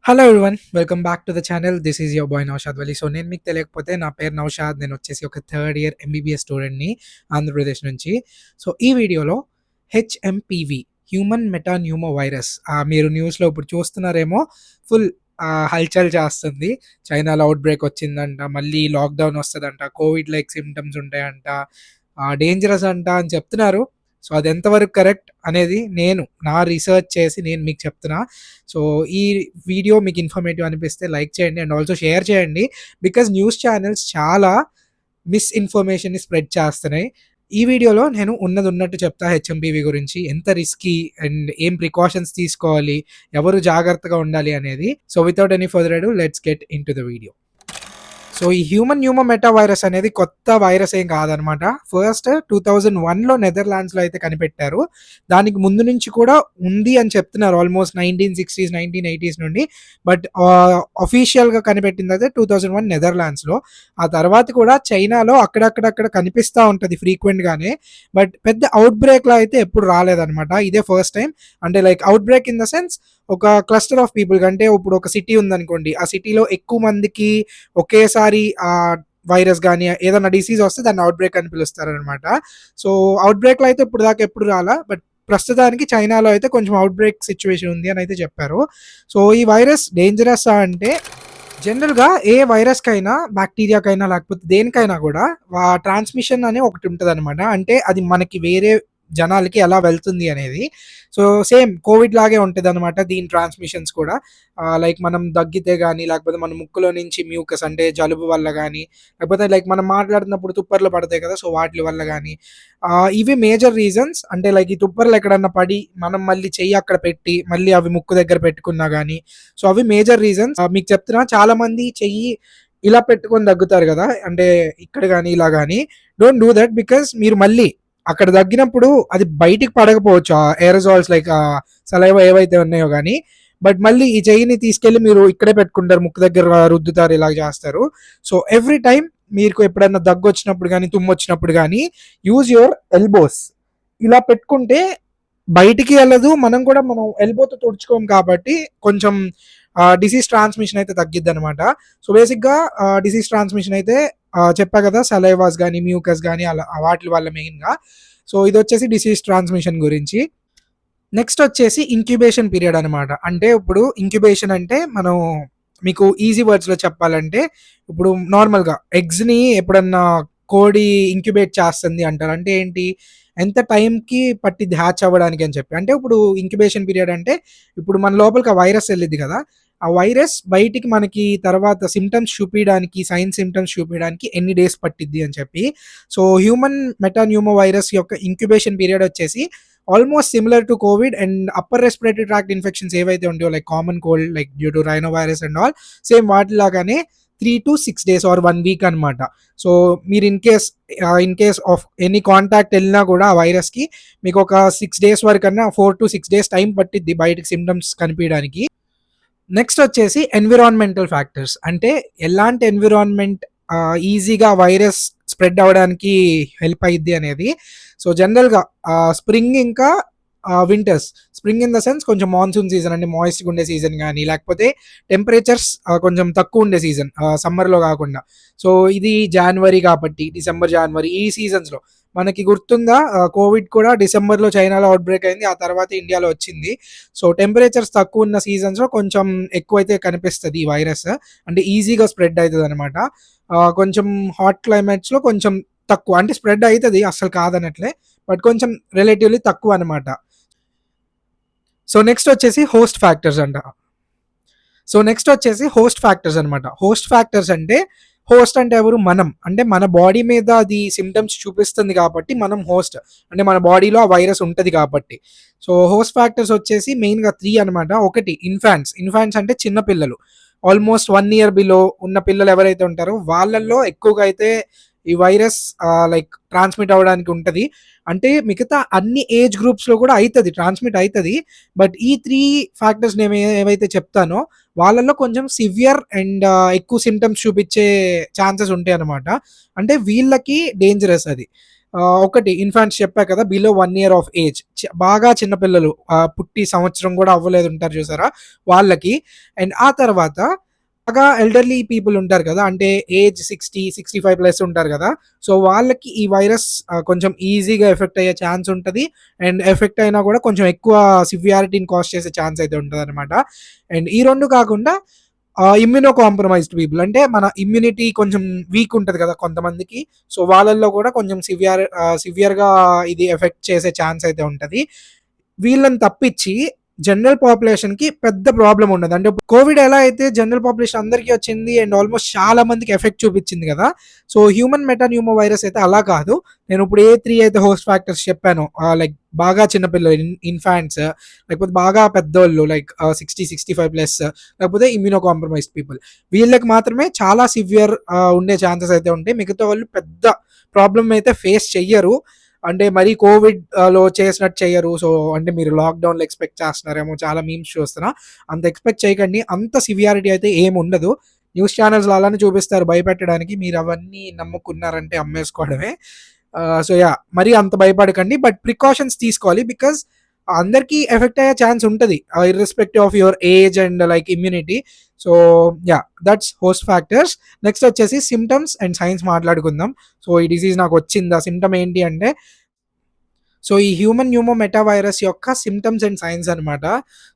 Hello everyone, welcome back to the channel. This is your boy Naushad Vali. So నేను మీకు తెలియకపోతే నా పేరు నౌషాద్. నేను వచ్చేసి ఒక థర్డ్ ఇయర్ ఎంబీబీఎస్ స్టూడెంట్ని ఆంధ్రప్రదేశ్ నుంచి. సో ఈ వీడియోలో హెచ్ఎంపీవి, హ్యూమన్ మెటాన్యూమో వైరస్, మీరు న్యూస్లో ఇప్పుడు చూస్తున్నారేమో, ఫుల్ హల్చల్ చేస్తుంది. చైనాలో అవుట్ బ్రేక్ వచ్చిందంట, మళ్ళీ లాక్డౌన్ వస్తుందంట, కోవిడ్ లైక్ సిమ్టమ్స్ ఉంటాయంట, డేంజరస్ అంట అని చెప్తున్నారు. సో అది ఎంతవరకు కరెక్ట్ అనేది నేను నా రీసెర్చ్ చేసి నేను మీకు చెప్తున్నా. సో ఈ వీడియో మీకు ఇన్ఫర్మేటివ్ అనిపిస్తే లైక్ చేయండి అండ్ ఆల్సో షేర్ చేయండి. బికాజ్ న్యూస్ ఛానల్స్ చాలా మిస్ఇన్ఫర్మేషన్ని స్ప్రెడ్ చేస్తున్నాయి. ఈ వీడియోలో నేను ఉన్నది ఉన్నట్టు చెప్తా. హెచ్ఎంపీవి గురించి ఎంత రిస్కీ అండ్ ఏం ప్రికాషన్స్ తీసుకోవాలి, ఎవరు జాగ్రత్తగా ఉండాలి అనేది. సో వితౌట్ ఎనీ ఫర్దర్ అడు let's get in to the video. So ఈ హ్యూమన్ న్యూమో మెటా వైరస్ అనేది కొత్త వైరస్ ఏం కాదనమాట. ఫస్ట్ 2001లో నెదర్లాండ్స్లో అయితే కనిపెట్టారు. దానికి ముందు నుంచి కూడా ఉంది అని చెప్తున్నారు, ఆల్మోస్ట్ 1960s 1980s నుండి. బట్ అఫీషియల్గా కనిపెట్టింది అయితే 2001 నెదర్లాండ్స్లో. ఆ తర్వాత కూడా చైనాలో అక్కడక్కడక్కడ కనిపిస్తూ ఉంటుంది ఫ్రీక్వెంట్గానే. బట్ పెద్ద అవుట్ బ్రేక్లో అయితే ఎప్పుడు రాలేదనమాట. ఇదే ఫస్ట్ టైం. అంటే like out break in the sense, ఒక క్లస్టర్ ఆఫ్ పీపుల్ కంటే, ఇప్పుడు ఒక సిటీ ఉందనుకోండి, ఆ సిటీలో ఎక్కువ మందికి ఒకేసారి ఆ వైరస్ కానీ ఏదైనా డిసీజ్ వస్తే దాన్ని అవుట్ బ్రేక్ అని పిలుస్తారనమాట. సో అవుట్ బ్రేక్లో అయితే ఇప్పుడు దాకా ఎప్పుడు రాలా. బట్ ప్రస్తుతానికి చైనాలో అయితే కొంచెం అవుట్ బ్రేక్ సిచ్యువేషన్ ఉంది అని అయితే చెప్పారు. సో ఈ వైరస్ డేంజరస్ అంటే, జనరల్గా ఏ వైరస్కైనా, బ్యాక్టీరియాకైనా, లేకపోతే దేనికైనా కూడా ట్రాన్స్మిషన్ అనే ఒకటి ఉంటుంది అనమాట. అంటే అది మనకి వేరే జనాలకి ఎలా వెళ్తుంది అనేది. సో సేమ్ కోవిడ్ లాగే ఉంటుంది అనమాట దీని ట్రాన్స్మిషన్స్ కూడా. లైక్ మనం దగ్గితే కానీ, లేకపోతే మన ముక్కులో నుంచి మ్యూకస్ అంటే జలుబు వల్ల కానీ, లేకపోతే లైక్ మనం మాట్లాడుతున్నప్పుడు తుప్పర్లు పడతాయి కదా, సో వాటి వల్ల కానీ. ఇవి మేజర్ రీజన్స్. అంటే లైక్ ఈ తుప్పర్లు ఎక్కడన్నా పడి మనం మళ్ళీ చెయ్యి అక్కడ పెట్టి మళ్ళీ అవి ముక్కు దగ్గర పెట్టుకున్నా కానీ, సో అవి మేజర్ రీజన్స్. మీకు చెప్తున్నా, చాలా మంది చెయ్యి ఇలా పెట్టుకొని దగ్గుతారు కదా, అంటే ఇక్కడ కానీ ఇలా కానీ. Don't do that. బికాస్ మీరు మళ్ళీ అక్కడ తగ్గినప్పుడు అది బయటికి పడకపోవచ్చు, ఆ ఎయిరజాల్స్ లైక్ సలైవా ఏవైతే ఉన్నాయో కానీ. బట్ మళ్ళీ ఈ చెయ్యిని తీసుకెళ్ళి మీరు ఇక్కడే పెట్టుకుంటారు, ముక్కు దగ్గర రుద్దుతారు, ఇలా చేస్తారు. సో ఎవ్రీ టైం మీకు ఎప్పుడైనా దగ్గు వచ్చినప్పుడు కానీ, తుమ్ము వచ్చినప్పుడు కానీ, యూజ్ యువర్ ఎల్బోస్. ఇలా పెట్టుకుంటే బయటికి వెళ్ళదు, మనం ఎల్బోతో తుడుచుకోం కాబట్టి కొంచెం డిసీజ్ ట్రాన్స్మిషన్ అయితే తగ్గిద్ది అనమాట. సో బేసిక్గా డిసీజ్ ట్రాన్స్మిషన్ అయితే చెప్పా కదా, సలైవాస్ కానీ, మ్యూకస్ కానీ, అలా వాటి వల్ల మెయిన్గా. సో ఇది వచ్చేసి డిసీజ్ ట్రాన్స్మిషన్ గురించి. నెక్స్ట్ వచ్చేసి ఇంక్యుబేషన్ పీరియడ్ అనమాట. అంటే ఇప్పుడు ఇంక్యుబేషన్ అంటే, మనం మీకు ఈజీ వర్డ్స్లో చెప్పాలంటే, ఇప్పుడు నార్మల్గా ఎగ్స్ని ఎప్పుడన్నా కోడి ఇంక్యుబేట్ చేస్తుంది అంటారు. అంటే ఏంటి, ఎంత టైంకి పట్టిద్ది హ్యాచ్ అవ్వడానికి అని చెప్పి. అంటే ఇప్పుడు ఇంక్యుబేషన్ పీరియడ్ అంటే, ఇప్పుడు మన లోపలికి ఆ వైరస్ వెళ్ళిద్ది కదా, ఆ వైరస్ బయటికి మనకి తర్వాత సిమ్టమ్స్ చూపించడానికి, సైన్ సిమ్టమ్స్ చూపించడానికి ఎన్ని డేస్ పట్టిద్ది అని చెప్పి. సో హ్యూమన్ మెటాన్యూమో వైరస్ యొక్క ఇంక్యుబేషన్ పీరియడ్ వచ్చేసి almost similar to COVID and upper respiratory tract infections ఏవైతే ఉంటాయో, like common cold, like due to rhinovirus and all, same వాటిలాగానే 3 to 6 days ఆర్ 1 week అనమాట. So మీరు in case of any contact వెళ్ళినా కూడా ఆ వైరస్కి మీకు ఒక 6 days వరకన్నా, 4 to 6 days టైం పట్టిద్ది బయటకి సిమ్టమ్స్ కనిపించడానికి. నెక్స్ట్ వచ్చేసి ఎన్విరాన్మెంటల్ ఫ్యాక్టర్స్. అంటే ఎలాంటి ఎన్విరాన్మెంట్ ఈజీగా వైరస్ స్ప్రెడ్ అవ్వడానికి హెల్ప్ అయ్యిద్ది అనేది. సో జనరల్గా స్ప్రింగ్ ఇంకా winters. Spring in the sense కొంచెం మాన్సూన్ సీజన్, అంటే మాయిస్ట్గా ఉండే సీజన్ కానీ, లేకపోతే టెంపరేచర్స్ కొంచెం తక్కువ ఉండే సీజన్, సమ్మర్లో కాకుండా. సో ఇది జనవరి కాబట్టి, డిసెంబర్ జనవరి ఈ సీజన్స్లో మనకి గుర్తుందా, కోవిడ్ కూడా డిసెంబర్లో చైనాలో అవుట్ బ్రేక్ అయింది, ఆ తర్వాత ఇండియాలో వచ్చింది. సో టెంపరేచర్స్ తక్కువ ఉన్న సీజన్స్లో కొంచెం ఎక్కువైతే కనిపిస్తుంది ఈ వైరస్. అంటే ఈజీగా స్ప్రెడ్ అవుతుంది అనమాట. కొంచెం హాట్ క్లైమేట్స్లో కొంచెం తక్కువ, అంటే స్ప్రెడ్ అవుతుంది, అస్సలు కాదనట్లే, బట్ కొంచెం రిలేటివ్లీ తక్కువ అనమాట. సో నెక్స్ట్ వచ్చేసి హోస్ట్ ఫ్యాక్టర్స్ అంట. అనమాట. హోస్ట్ ఫ్యాక్టర్స్ అంటే, హోస్ట్ అంటే ఎవరు, మనం. అంటే మన బాడీ మీద అది సిమ్టమ్స్ చూపిస్తుంది కాబట్టి మనం హోస్ట్. అంటే మన బాడీలో ఆ వైరస్ ఉంటుంది కాబట్టి. సో హోస్ట్ ఫ్యాక్టర్స్ వచ్చేసి మెయిన్గా 3 అనమాట. ఒకటి ఇన్ఫాంట్స్ అంటే చిన్న పిల్లలు, ఆల్మోస్ట్ 1 year బిలో ఉన్న పిల్లలు ఎవరైతే ఉంటారో వాళ్ళల్లో ఎక్కువగా అయితే ఈ వైరస్ లైక్ ట్రాన్స్మిట్ అవ్వడానికి ఉంటుంది. అంటే మిగతా అన్ని ఏజ్ గ్రూప్స్లో కూడా అవుతుంది, ట్రాన్స్మిట్ అవుతుంది. బట్ ఈ 3 ఫ్యాక్టర్స్ నేను ఏవైతే చెప్తానో వాళ్ళల్లో కొంచెం సివియర్ అండ్ ఎక్కువ సిమ్టమ్స్ చూపించే ఛాన్సెస్ ఉంటాయి అనమాట. అంటే వీళ్ళకి డేంజరస్ అది. ఒకటి ఇన్ఫాంట్స్ చెప్పా కదా, బిలో 1 ఇయర్ ఆఫ్ ఏజ్, బాగా చిన్నపిల్లలు, పుట్టి సంవత్సరం కూడా అవ్వలేదు ఉంటారు చూసారా వాళ్ళకి. అండ్ ఆ తర్వాత బాగా ఎల్డర్లీ పీపుల్ ఉంటారు కదా, అంటే ఏజ్ 60-65 ప్లస్ ఉంటారు కదా. సో వాళ్ళకి ఈ వైరస్ కొంచెం ఈజీగా ఎఫెక్ట్ అయ్యే ఛాన్స్ ఉంటుంది. అండ్ ఎఫెక్ట్ అయినా కూడా కొంచెం ఎక్కువ సివియారిటీని కాస్ట్ చేసే ఛాన్స్ అయితే ఉంటుంది అనమాట. అండ్ ఈ రెండు కాకుండా ఇమ్యూనో కాంప్రమైజ్డ్ పీపుల్, అంటే మన ఇమ్యూనిటీ కొంచెం వీక్ ఉంటుంది కదా కొంతమందికి. సో వాళ్ళల్లో కూడా కొంచెం సివియర్గా ఇది ఎఫెక్ట్ చేసే ఛాన్స్ అయితే ఉంటుంది. వీళ్ళని తప్పించి జనరల్ పాపులేషన్ కి పెద్ద ప్రాబ్లం ఉండదు. అంటే కోవిడ్ ఎలా అయితే జనరల్ పాపులేషన్ అందరికీ వచ్చింది అండ్ ఆల్మోస్ట్ చాలా మందికి ఎఫెక్ట్ చూపించింది కదా. సో హ్యూమన్ మెటాన్యూమో వైరస్ అయితే అలా కాదు. నేను ఇప్పుడు ఏ 3 అయితే హోస్ట్ ఫ్యాక్టర్స్ చెప్పాను, లైక్ బాగా చిన్నపిల్లలు, ఇన్ఫాంట్స్, లేకపోతే బాగా పెద్దోళ్ళు లైక్ 60-65 ప్లస్, లేకపోతే ఇమ్యూనో కాంప్రమైజ్డ్ పీపుల్, వీళ్ళకి మాత్రమే చాలా సివియర్ ఉండే ఛాన్సెస్ అయితే ఉంటాయి. మిగతా వాళ్ళు పెద్ద ప్రాబ్లం అయితే ఫేస్ చెయ్యరు. అంటే మరి కోవిడ్ లో చేసినట్టు చెయ్యరు. సో అంటే మీరు లాక్డౌన్లో ఎక్స్పెక్ట్ చేస్తున్నారేమో, చాలా మీమ్స్ చూస్తున్నా, అంత ఎక్స్పెక్ట్ చేయకండి. అంత సివియారిటీ అయితే ఏమి ఉండదు. న్యూస్ ఛానల్స్లో అలానే చూపిస్తారు భయపెట్టడానికి, మీరు అవన్నీ నమ్ముకున్నారంటే అమ్మేసుకోవడమే. సో యా, మరి అంత భయపడకండి, బట్ ప్రికాషన్స్ తీసుకోవాలి. బికాస్ అందరికీ ఎఫెక్ట్ అయ్యే ఛాన్స్ ఉంటుంది, irrespective of your age and like immunity. So yeah, that's host factors. Next వచ్చేసి సిమ్టమ్స్ అండ్ సైన్స్ మాట్లాడుకుందాం. సో ఈ డిసీజ్ నాకు వచ్చిందా, సిమ్టమ్ ఏంటి అంటే, సో ఈ హ్యూమన్ న్యూమో మెటా వైరస్ యొక్క సిమ్టమ్స్ అండ్ సైన్స్ అనమాట.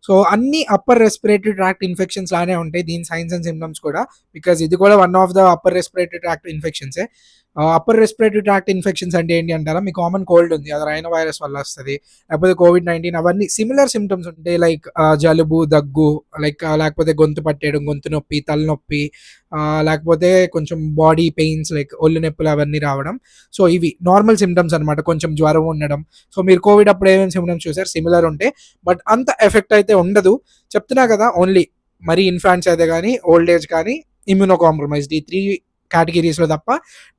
సో అన్ని అప్పర్ రెస్పిరేటరీ ట్రాక్ట్ ఇన్ఫెక్షన్స్ లానే ఉంటాయి దీని సైన్స్ అండ్ సిమ్టమ్స్ కూడా. బికాజ్ ఇది కూడా one of the upper respiratory tract ఇన్ఫెక్షన్సే. అప్పర్ రెస్పిరేటరీ ట్రాక్ట్ ఇన్ఫెక్షన్స్ అంటే ఏంటి అంటారా, మీ కామన్ కోల్డ్ ఉంది, అది రైనో వైరస్ వల్ల వస్తుంది, లేకపోతే కోవిడ్-19, అవన్నీ సిమిలర్ సిమ్టమ్స్ ఉంటాయి. లైక్ జలుబు, దగ్గు, లైక్ లేకపోతే గొంతు పట్టేయడం, గొంతు నొప్పి, తలనొప్పి, లేకపోతే కొంచెం బాడీ పెయిన్స్ లైక్ ఒళ్ళు నొప్పులు అవన్నీ రావడం. సో ఇవి నార్మల్ సిమ్టమ్స్ అనమాట. కొంచెం జ్వరం ఉండడం. సో మీరు కోవిడ్ అప్పుడు ఏమేమి సిమ్టమ్స్ చూసారు, సిమిలర్ ఉంటాయి, బట్ అంత ఎఫెక్ట్ అయితే ఉండదు. చెప్తున్నా కదా, ఓన్లీ మరి ఇన్ఫాంట్స్ అయితే కానీ, ఓల్డ్ ఏజ్ కానీ, ఇమ్యూనో కాంప్రమైజ్డ్, ఈ 3 కేటగిరీస్ లో తప్ప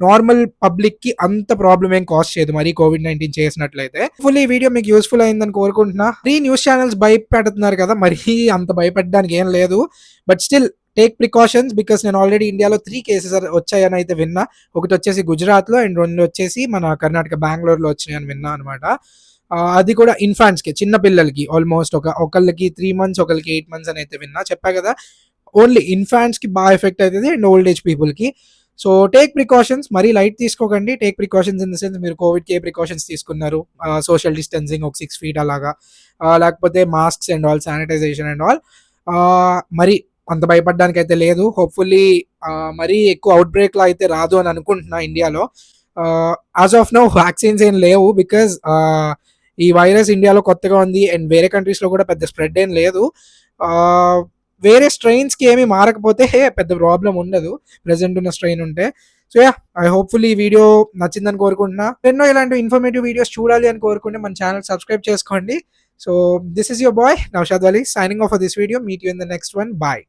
నార్మల్ పబ్లిక్ కి అంత ప్రాబ్లం ఏం కాస్ట్ చేయదు మరి కోవిడ్-19 చేసినట్లయితే. ఫుల్ ఈ వీడియో మీకు యూస్ఫుల్ అయిందని కోరుకుంటున్నా. న్యూస్ ఛానల్స్ భయపెడుతున్నారు కదా, మరి అంత భయపెట్టడానికి ఏం లేదు, but still take precautions. Because నేను ఆల్రెడీ ఇండియాలో 3 కేసెస్ వచ్చాయని అయితే విన్నా. ఒకటి వచ్చేసి గుజరాత్ లో, అండ్ 2 వచ్చేసి మన కర్ణాటక బెంగళూరులో వచ్చినాయని విన్నా అనమాట. అది కూడా ఇన్ఫాంట్స్ కి, చిన్న పిల్లలకి, ఆల్మోస్ట్ ఒకళ్ళకి 3 మంత్స్, ఒకళ్ళకి 8 మంత్స్ అని అయితే విన్నా. చెప్పా కదా, ఓన్లీ ఇన్ఫాంట్స్ కి బాగా ఎఫెక్ట్ అవుతుంది అండ్ ఓల్డ్ ఏజ్ పీపుల్ కి. సో టేక్ ప్రికాషన్స్, మరీ లైట్ తీసుకోకండి. Take precautions in the sense, మీరు కోవిడ్కి ఏ ప్రికాషన్స్ తీసుకున్నారు, సోషల్ డిస్టెన్సింగ్ ఒక 6 feet అలాగా, లేకపోతే masks and all, sanitization and all. మరి అంత భయపడడానికి అయితే లేదు. హోప్ఫుల్లీ మరీ ఎక్కువ అవుట్ బ్రేక్లో అయితే రాదు అని అనుకుంటున్నా ఇండియాలో. యాజ్ ఆఫ్ నౌ వ్యాక్సిన్స్ ఏం లేవు, బికాజ్ ఈ వైరస్ ఇండియాలో కొత్తగా ఉంది అండ్ వేరే కంట్రీస్లో కూడా పెద్ద స్ప్రెడ్ ఏం లేదు. వేరే స్ట్రెయిన్స్కి ఏమి మారకపోతే పెద్ద ప్రాబ్లం ఉండదు, ప్రెసెంట్ ఉన్న స్ట్రెయిన్ ఉంటే. సో యా, ఐ హోప్ఫుల్లీ ఈ వీడియో నచ్చిందని కోరుకుంటున్నా. ఎన్నో ఇలాంటి ఇన్ఫర్మేటివ్ వీడియోస్ చూడాలి అని కోరుకుంటే మన ఛానల్ సబ్స్క్రైబ్ చేసుకోండి. So this is your boy Naushad Ali, signing off for this video. Meet you in the next one. Bye.